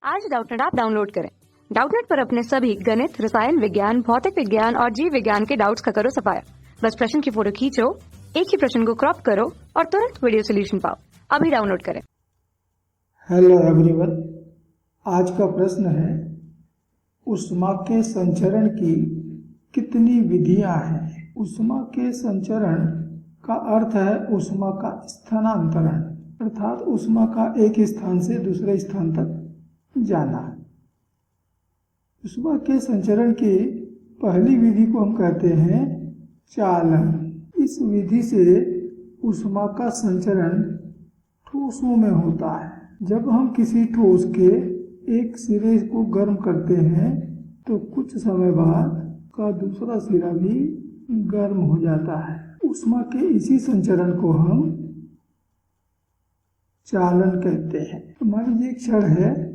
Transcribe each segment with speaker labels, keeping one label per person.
Speaker 1: आज Doubtnut app download करें। Doubtnut पर अपने सभी गणित, रसायन विज्ञान, भौतिक विज्ञान और जीव विज्ञान के डाउट्स का करो सफाया। बस प्रश्न की फोटो खींचो, एक ही प्रश्न को क्रॉप करो और तुरंत वीडियो सोल्यूशन पाओ। अभी डाउनलोड करें।
Speaker 2: हेलो एवरीवन, आज का प्रश्न है ऊष्मा के संचरण की कितनी विधियां हैं। ऊष्मा के संचरण का अर्थ है ऊष्मा का स्थानांतरण, अर्थात ऊष्मा का एक स्थान से दूसरे स्थान तक जाना। ऊष्मा के संचरण की पहली विधि को हम कहते हैं चालन। इस विधि से ऊष्मा का संचरण ठोसों में होता है। जब हम किसी ठोस के एक सिरे को गर्म करते हैं तो कुछ समय बाद का दूसरा सिरा भी गर्म हो जाता है। ऊष्मा के इसी संचरण को हम चालन कहते हैं। तो मान लीजिए एक क्षण है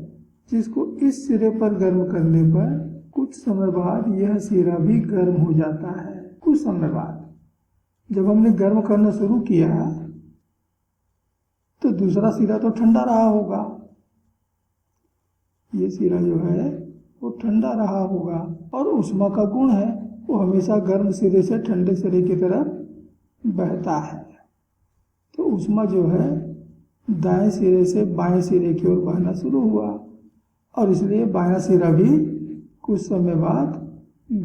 Speaker 2: जिसको इस सिरे पर गर्म करने पर कुछ समय बाद यह सिरा भी गर्म हो जाता है। कुछ समय बाद जब हमने गर्म करना शुरू किया तो दूसरा सिरा तो ठंडा रहा होगा, ये सिरा जो है वो ठंडा रहा होगा, और ऊष्मा का गुण है वो हमेशा गर्म सिरे से ठंडे सिरे की तरफ बहता है। तो ऊष्मा जो है दाएं सिरे से बाएं सिरे की ओर बहना शुरू हुआ और इसलिए बायां सिरा भी कुछ समय बाद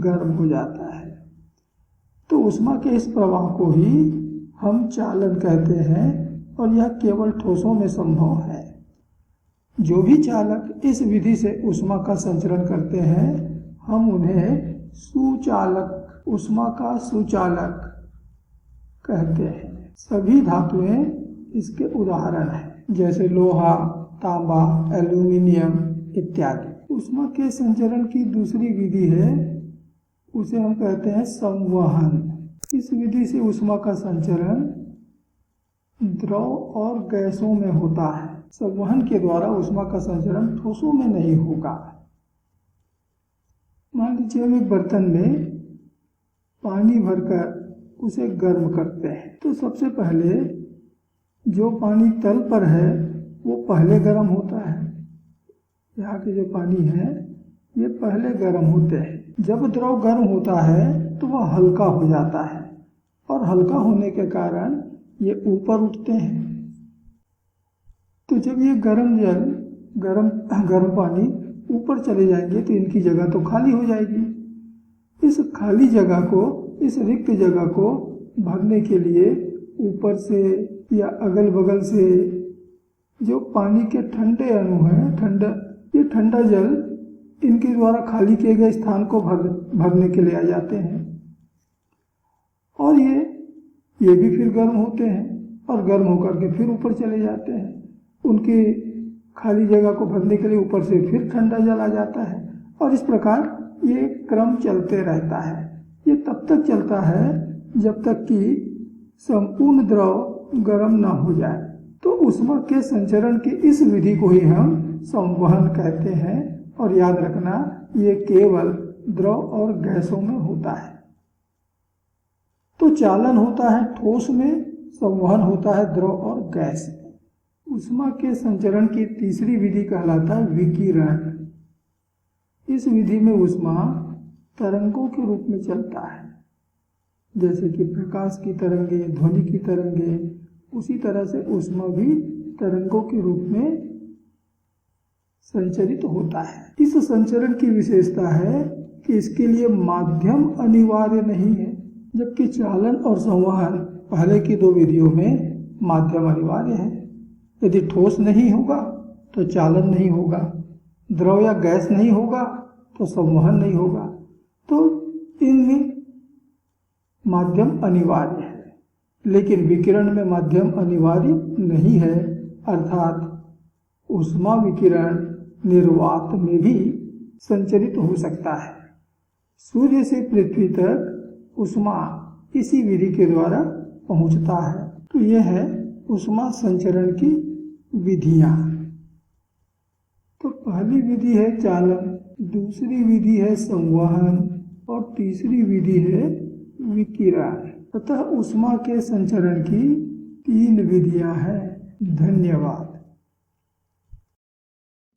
Speaker 2: गर्म हो जाता है। तो ऊष्मा के इस प्रवाह को ही हम चालन कहते हैं और यह केवल ठोसों में संभव है। जो भी चालक इस विधि से ऊष्मा का संचरण करते हैं हम उन्हें सुचालक, ऊष्मा का सुचालक कहते हैं। सभी धातुएं इसके उदाहरण हैं, जैसे लोहा, तांबा, एल्यूमिनियम इत्यादि। ऊष्मा के संचरण की दूसरी विधि है, उसे हम कहते हैं संवहन। इस विधि से ऊष्मा का संचरण द्रव और गैसों में होता है। संवहन के द्वारा ऊष्मा का संचरण ठोसों में नहीं होगा। मान लीजिए हम एक बर्तन में पानी भरकर उसे गर्म करते हैं तो सबसे पहले जो पानी तल पर है वो पहले गर्म होता है। यहाँ के जो पानी है ये पहले गर्म होते हैं। जब द्रव गर्म होता है तो वह हल्का हो जाता है और हल्का होने के कारण ये ऊपर उठते हैं। तो जब ये गर्म पानी ऊपर चले जाएंगे तो इनकी जगह तो खाली हो जाएगी। इस खाली जगह को, इस रिक्त जगह को भरने के लिए ऊपर से या अगल बगल से जो पानी के ठंडे अणु हैं, ये ठंडा जल इनके द्वारा खाली किए गए स्थान को भरने के लिए आ जाते हैं और ये भी फिर गर्म होते हैं और गर्म होकर के फिर ऊपर चले जाते हैं। उनकी खाली जगह को भरने के लिए ऊपर से फिर ठंडा जल आ जाता है और इस प्रकार ये क्रम चलते रहता है। ये तब तक चलता है जब तक कि संपूर्ण द्रव गर्म ना हो जाए। तो ऊष्मा के संचरण की इस विधि को ही हम संवहन कहते हैं और याद रखना ये केवल द्रव और गैसों में होता है। तो चालन होता है ठोस में, संवहन होता है द्रव और गैस में। ऊष्मा के संचरण की तीसरी विधि कहलाता है विकिरण। इस विधि में ऊष्मा तरंगों के रूप में चलता है, जैसे कि प्रकाश की तरंगे, ध्वनि की तरंगे, उसी तरह से ऊष्मा भी तरंगों के रूप में संचरित होता है। इस संचरण की विशेषता है कि इसके लिए माध्यम अनिवार्य नहीं है, जबकि चालन और संवहन पहले की दो विधियों में माध्यम अनिवार्य है। यदि ठोस नहीं होगा तो चालन नहीं होगा, द्रव या गैस नहीं होगा तो संवहन नहीं होगा। तो इनमें माध्यम अनिवार्य है, लेकिन विकिरण में माध्यम अनिवार्य नहीं है, अर्थात ऊष्मा विकिरण निर्वात में भी संचरित हो सकता है। सूर्य से पृथ्वी तक ऊष्मा इसी विधि के द्वारा पहुंचता है। तो यह है ऊष्मा संचरण की विधियां। तो पहली विधि है चालन, दूसरी विधि है संवहन और तीसरी विधि है विकिरण। अतः ऊष्मा के संचरण की 3 विधियां हैं। धन्यवाद।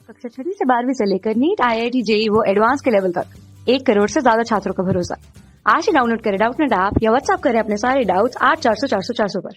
Speaker 1: कक्षा 6वीं से 12वीं से लेकर नीट, IIT, JEE वो एडवांस के लेवल तक 1 करोड़ से ज्यादा छात्रों का भरोसा। आज ही डाउनलोड करें डाउटनेट ऐप या व्हाट्सएप करें अपने सारे डाउट्स 8400 400 400 पर।